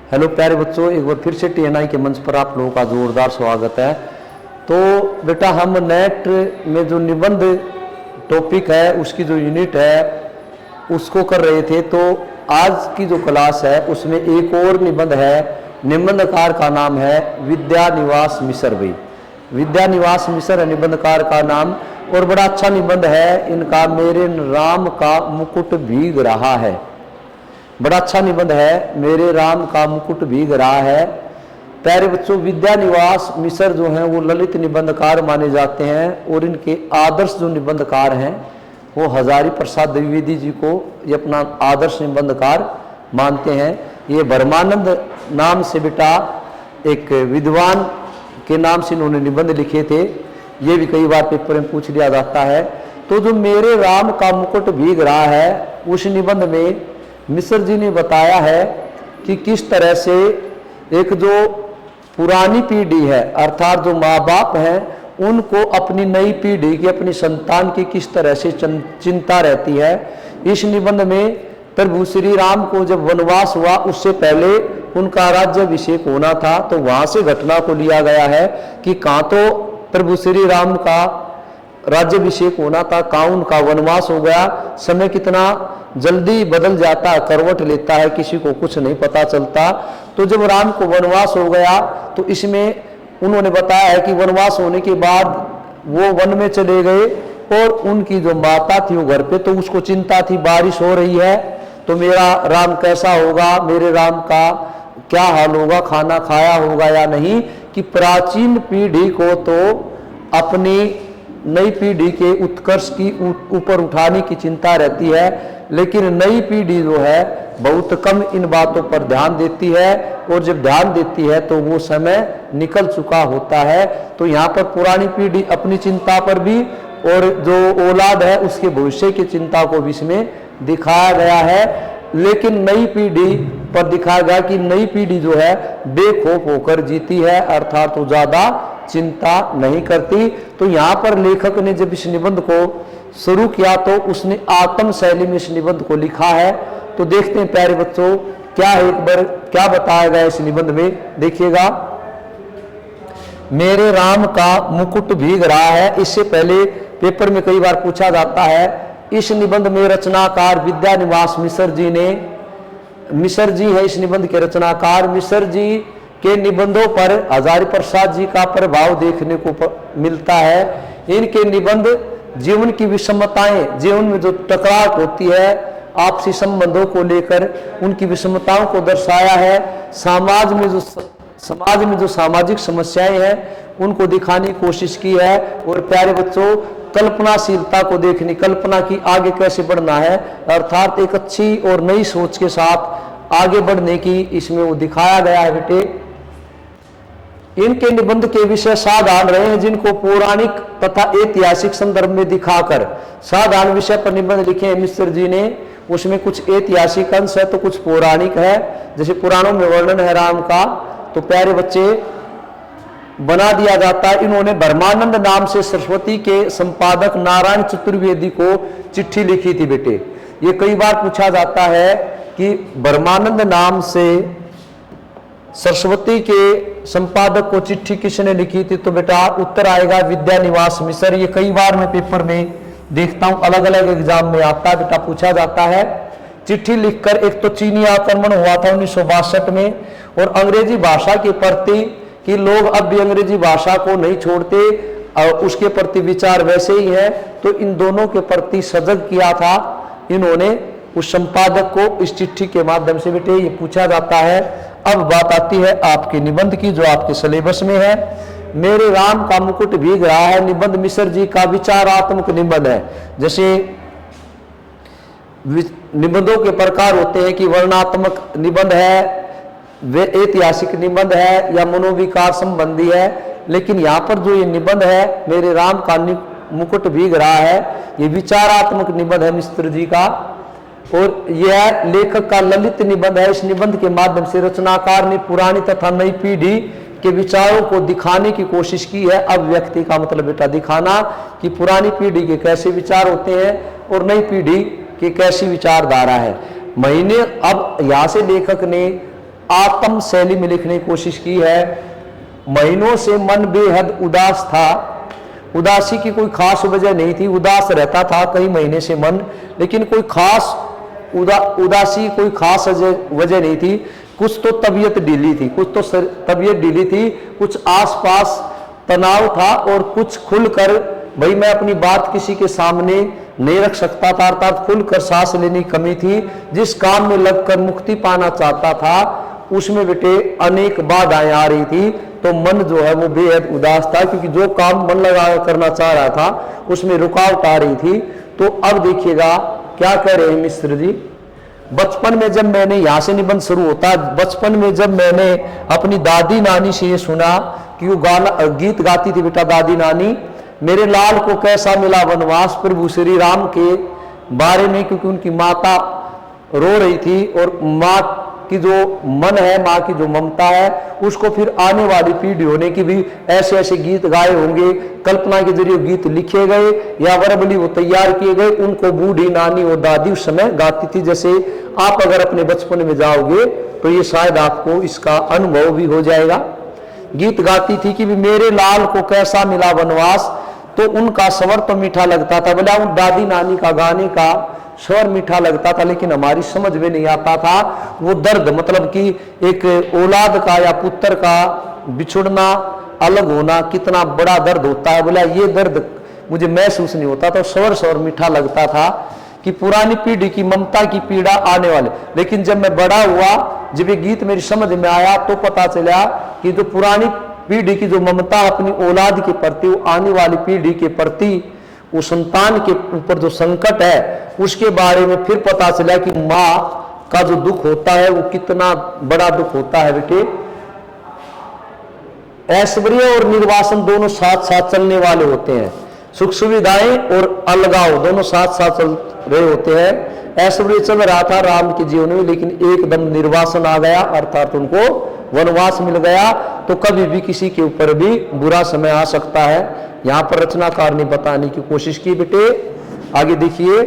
Hello प्यारे बच्चों, एक बार फिर से TNI के मंच पर आप लोगों का जोरदार स्वागत है। तो बेटा हम नेट में जो निबंध टॉपिक है उसकी जो यूनिट है उसको कर रहे थे। तो आज की जो क्लास है उसमें एक और निबंध है। निबंधकार का नाम है विद्यानिवास मिश्र भाई। विद्यानिवास मिश्र है निबंधकार का नाम, और बड़ा अच्छा निबंध है इनका, मेरे राम का मुकुट भीग रहा है। बड़ा अच्छा निबंध है, मेरे राम का मुकुट भीग रहा है। प्यारे बच्चों, विद्यानिवास मिश्र जो हैं वो ललित निबंधकार माने जाते हैं, और इनके आदर्श जो निबंधकार हैं वो हजारी प्रसाद द्विवेदी जी को ये अपना आदर्श निबंधकार मानते हैं। ये ब्रह्मानंद नाम से बेटा एक विद्वान के नाम से इन्होंने निबंध लिखे थे। ये भी कई बार पेपर में पूछ लिया जाता है। तो जो मेरे राम का मुकुट भीग रहा है उस निबंध में मिश्र जी ने बताया है कि किस तरह से एक जो पुरानी पीढ़ी है अर्थात जो माँ बाप हैं उनको अपनी नई पीढ़ी की, अपनी संतान की किस तरह से चिंता रहती है। इस निबंध में प्रभु श्री राम को जब वनवास हुआ उससे पहले उनका राज्याभिषेक होना था, तो वहां से घटना को लिया गया है कि कहाँ तो प्रभु श्री राम का राज्याभिषेक होना था, कहाँ उनका वनवास हो गया। समय कितना जल्दी बदल जाता है, करवट लेता है, किसी को कुछ नहीं पता चलता। तो जब राम को वनवास हो गया तो इसमें उन्होंने बताया है कि वनवास होने के बाद वो वन में चले गए, और उनकी जो माता थी वो घर पे, तो उसको चिंता थी बारिश हो रही है तो मेरा राम कैसा होगा, मेरे राम का क्या हाल होगा, खाना खाया होगा या नहीं। कि प्राचीन पीढ़ी को तो अपनी नई पीढ़ी के उत्कर्ष की ऊपर उठाने की चिंता रहती है, लेकिन नई पीढ़ी जो है बहुत कम इन बातों पर ध्यान देती है, और जब ध्यान देती है तो वो समय निकल चुका होता है। तो यहाँ पर पुरानी पीढ़ी अपनी चिंता पर भी और जो औलाद है उसके भविष्य की चिंता को भी इसमें दिखाया गया है। लेकिन नई पीढ़ी पर दिखाया गया कि नई पीढ़ी जो है बेखौफ होकर जीती है, अर्थात वो ज्यादा चिंता नहीं करती। तो यहाँ पर लेखक ने जब इस निबंध को शुरू किया तो उसने आत्म शैली में इस निबंध को लिखा है। तो देखते हैं प्यारे बच्चों क्या है, एक बार क्या बताया गया इस निबंध में, देखिएगा। मेरे राम का मुकुट भीग रहा है। इससे पहले पेपर में कई बार पूछा जाता है। इस निबंध में रचनाकार विद्यानिवास मिश्र जी ने, मिश्र जी है इस निबंध के रचनाकार। मिश्र जी के निबंधों पर हजारी प्रसाद जी का प्रभाव देखने को मिलता है। इनके निबंध जीवन की विषमताएं, जीवन में जो टकराव होती है आपसी संबंधों को लेकर, उनकी विषमताओं को दर्शाया है। समाज में जो सामाजिक समस्याएं हैं उनको दिखाने की कोशिश की है। और प्यारे बच्चों, कल्पनाशीलता को देखने, कल्पना की आगे कैसे बढ़ना है, अर्थात एक अच्छी और नई सोच के साथ आगे बढ़ने की इसमें वो दिखाया गया है। बेटे इनके निबंध के विषय साधारण रहे हैं, जिनको पौराणिक तथा ऐतिहासिक संदर्भ में दिखाकर साधारण विषय पर निबंध लिखे हैं मिश्र जी ने। उसमें कुछ ऐतिहासिक अंश है तो कुछ पौराणिक है। जैसे पुराणों में वर्णन है राम का, तो प्यारे बच्चे बना दिया जाता है। इन्होंने ब्रह्मानंद नाम से सरस्वती के संपादक नारायण चतुर्वेदी को चिट्ठी लिखी थी। बेटे ये कई बार पूछा जाता है कि ब्रह्मानंद नाम से सरस्वती के संपादक को चिट्ठी किसने लिखी थी, तो बेटा उत्तर आएगा विद्यानिवास मिश्र। ये कई बार मैं पेपर में देखता हूं, अलग अलग एग्जाम में आता है बेटा, पूछा जाता है। चिट्ठी लिखकर, एक तो चीनी आक्रमण हुआ था 1962 में, और अंग्रेजी भाषा के प्रति कि लोग अब भी अंग्रेजी भाषा को नहीं छोड़ते और उसके प्रति विचार वैसे ही है, तो इन दोनों के प्रति सजग किया था इन्होंने उस संपादक को इस चिट्ठी के माध्यम से। बेटे ये पूछा जाता है। अब बात आती है आपके निबंध की जो आपके सिलेबस में है। मेरे राम का मुकुट भीग रहा है निबंध मिश्र जी का विचारात्मक निबंध है। जैसे निबंधों के प्रकार होते हैं कि वर्णनात्मक निबंध है, वे ऐतिहासिक निबंध है, या मनोविकार संबंधी है। लेकिन यहाँ पर जो ये निबंध है मेरे राम का मुकुट भीग रहा है, ये विचारात्मक निबंध है मिश्र जी का, और यह लेखक का ललित निबंध है। इस निबंध के माध्यम से रचनाकार ने पुरानी तथा नई पीढ़ी के विचारों को दिखाने की कोशिश की है। अब व्यक्ति का मतलब बेटा दिखाना कि पुरानी पीढ़ी के कैसे विचार होते हैं और नई पीढ़ी की कैसी विचारधारा है। महीने अब यहाँ से लेखक ने आत्म शैली में लिखने की कोशिश की है। महीनों से मन बेहद उदास था। उदासी की कोई खास वजह नहीं थी, उदास रहता था कई महीने से मन, लेकिन कोई खास उदासी कोई खास वजह नहीं थी। कुछ तो तबीयत ढीली थी, कुछ तो तबीयत ढीली थी, कुछ आसपास तनाव था, और कुछ खुलकर भाई मैं अपनी बात किसी के सामने नहीं रख सकता था, अर्थात खुलकर सांस लेने की कमी थी। जिस काम में लगकर मुक्ति पाना चाहता था उसमें बेटे अनेक बाधाएं आ रही थी, तो मन जो है वो बेहद उदास था, क्योंकि जो काम मन लगा करना चाह रहा था उसमें रुकावट आ रही थी। तो अब देखिएगा क्या कह रहे हैं मिश्र जी। बचपन में जब मैंने, यहां से निबंध शुरू होता है, बचपन में जब मैंने अपनी दादी नानी से ये सुना कि वो गीत गाती थी बेटा दादी नानी, मेरे लाल को कैसा मिला वनवास, प्रभु श्री राम के बारे में, क्योंकि उनकी माता रो रही थी, और माँ की जो मन है, माँ की जो ममता है, उसको फिर आने वाली पीढ़ियों ने कि भी ऐसे ऐसे गीत गाए होंगे, कल्पना के जरिए गीत लिखे गए या वर्बली वो तैयार किए गए, उनको बूढ़ी नानी और दादी उस समय गाती थी। जैसे आप अगर अपने बचपन में जाओगे तो ये शायद आपको इसका अनुभव भी हो जाएगा। गीत गाती थी कि भी मेरे लाल को कैसा मिला वनवास, तो उनका स्वर तो मीठा लगता था, बोला उन दादी नानी का गाने का स्वर मीठा लगता था, लेकिन हमारी समझ में नहीं आता था वो दर्द, मतलब कि एक औलाद का या पुत्र का बिछुड़ना, अलग होना कितना बड़ा दर्द होता है। बोला ये दर्द मुझे महसूस नहीं होता था, स्वर मीठा लगता था कि पुरानी पीढ़ी की ममता की पीड़ा आने वाले। लेकिन जब मैं बड़ा हुआ, जब ये गीत मेरी समझ में आया, तो पता चला कि जो पुरानी पीढ़ी की जो ममता अपनी औलाद के प्रति, वो आने वाली पीढ़ी के प्रति, वो संतान के ऊपर जो संकट है उसके बारे में फिर पता चला कि माँ का जो दुख होता है वो कितना बड़ा दुख होता है बेटे। ऐश्वर्य और निर्वासन दोनों साथ साथ चलने वाले होते हैं, सुख सुविधाएं और अलगाव दोनों साथ साथ चल रहे होते हैं। ऐश्वर्य चल रहा था राम के जीवन में, लेकिन एकदम निर्वासन आ गया, अर्थात उनको वनवास मिल गया। तो कभी भी किसी के ऊपर भी बुरा समय आ सकता है। यहां पर रचनाकार ने बताने की कोशिश की बेटे। आगे देखिए,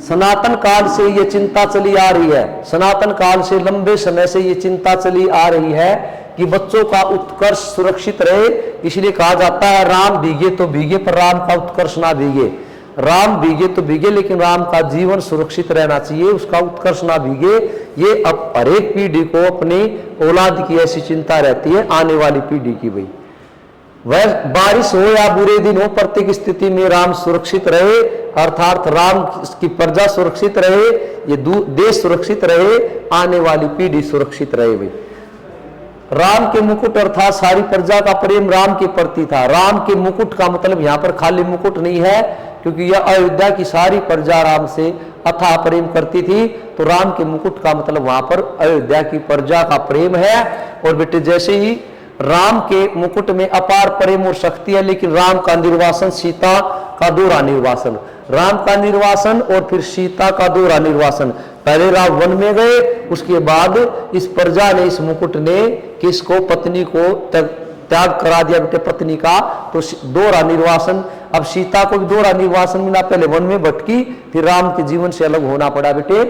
सनातन काल से ये चिंता चली आ रही है, सनातन काल से लंबे समय से ये चिंता चली आ रही है कि बच्चों का उत्कर्ष सुरक्षित रहे। इसलिए कहा जाता है राम भीगे तो भीगे पर राम का उत्कर्ष ना भीगे। राम भीगे तो भीगे, लेकिन राम का जीवन सुरक्षित रहना चाहिए, उसका उत्कर्ष ना भीगे। ये अब हर एक पीढ़ी को अपनी औलाद की ऐसी चिंता रहती है, आने वाली पीढ़ी की। भाई वह बारिश हो या बुरे दिन हो, प्रत्येक स्थिति में राम सुरक्षित रहे, अर्थात राम की प्रजा सुरक्षित रहे, ये देश सुरक्षित रहे, आने वाली पीढ़ी सुरक्षित रहे। भाई राम के मुकुट अर्थात सारी प्रजा का प्रेम राम के प्रति था। राम के मुकुट का मतलब यहाँ पर खाली मुकुट नहीं है, क्योंकि यह अयोध्या की सारी प्रजा राम से अथाह प्रेम करती थी, तो राम के मुकुट का मतलब वहां पर अयोध्या की प्रजा का प्रेम है। और बेटे जैसे ही राम के मुकुट में अपार प्रेम और शक्ति है, लेकिन राम का निर्वासन, सीता का दोहरा निर्वासन, राम का निर्वासन और फिर सीता का दोहरा निर्वासन। पहले राम वन में गए, उसके बाद इस प्रजा ने, इस मुकुट ने किसको, पत्नी को त्याग करा दिया बेटे, पत्नी का, तो दोहरा निर्वासन। अब सीता को भी दोहरा निर्वासन मिला, पहले वन में भटकी, फिर राम के जीवन से अलग होना पड़ा बेटे।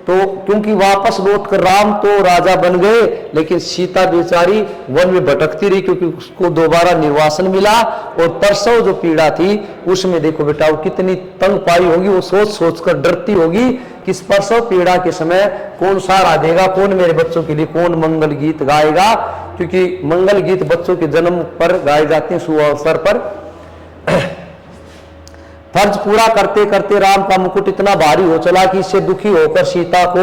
तो क्योंकि वापस लौटकर राम तो राजा बन गए, लेकिन सीता बेचारी वन में भटकती रही, क्योंकि उसको दोबारा निर्वासन मिला। और प्रसव जो पीड़ा थी उसमें देखो बेटा वो कितनी तंग पाई होगी, वो सोच सोच कर डरती होगी कि इस प्रसव पीड़ा के समय कौन सहारा देगा, कौन मेरे बच्चों के लिए कौन मंगल गीत गाएगा, क्योंकि मंगल गीत बच्चों के जन्म पर गाए जाते हैं, शुभ अवसर पर। फर्ज पूरा करते करते राम का मुकुट इतना भारी हो चला कि इससे दुखी होकर सीता को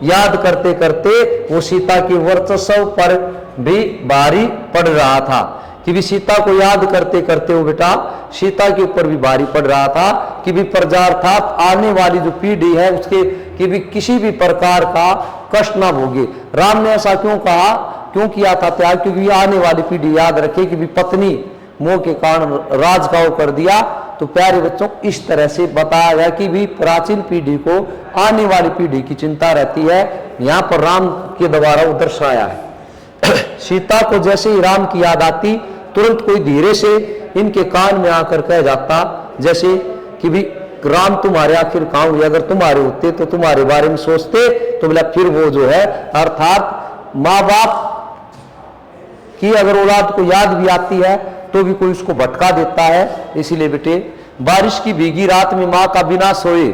याद करते करते वो सीता के वर्चस्व पर भी भारी पड़ रहा था, कि भी सीता को याद करते करते वो बेटा सीता के ऊपर भी भारी पड़ रहा था, कि भी प्रजा अर्थात आने वाली जो पीढ़ी है उसके कि भी किसी भी प्रकार का कष्ट ना भोगे। राम ने ऐसा क्यों कहा, क्यों किया था त्याग, क्योंकि आने वाली पीढ़ी याद रखे कि भी पत्नी मोह के कारण राज का कर दिया। तो प्यारे बच्चों इस तरह से बताया गया कि भी प्राचीन पीढ़ी को आने वाली पीढ़ी की चिंता रहती है, यहाँ पर राम के द्वारा वो दर्शाया है। सीता को जैसे ही राम की याद आती, तुरंत कोई धीरे से इनके कान में आकर कह जाता, जैसे कि भी ग्राम तुम्हारे आखिर कहाँ हुए, अगर तुम्हारे होते तो तुम्हारे बारे में सोचते, तो बोला फिर वो जो है, अर्थात माँ बाप की अगर औलाद को याद भी आती है तो भी कोई उसको भटका देता है। इसीलिए बेटे, बारिश की भीगी रात में माँ का बिना सोए,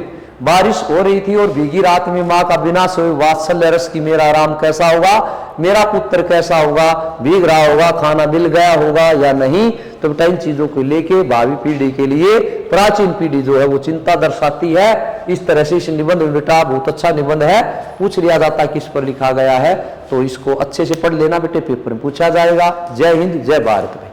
बारिश हो रही थी और भीगी रात में माँ का बिना सोए वात्सल्य रस की मेरा राम कैसा होगा, मेरा पुत्र कैसा होगा, भीग रहा होगा, खाना मिल गया होगा या नहीं। तो बेटा इन चीजों को लेके भावी पीढ़ी के लिए प्राचीन पीढ़ी जो है वो चिंता दर्शाती है। इस तरह से इस निबंध में बेटा बहुत अच्छा निबंध है, पूछ लिया जाता है किस पर लिखा गया है, तो इसको अच्छे से पढ़ लेना बेटे, पेपर में पूछा जाएगा। जय हिंद, जय भारत।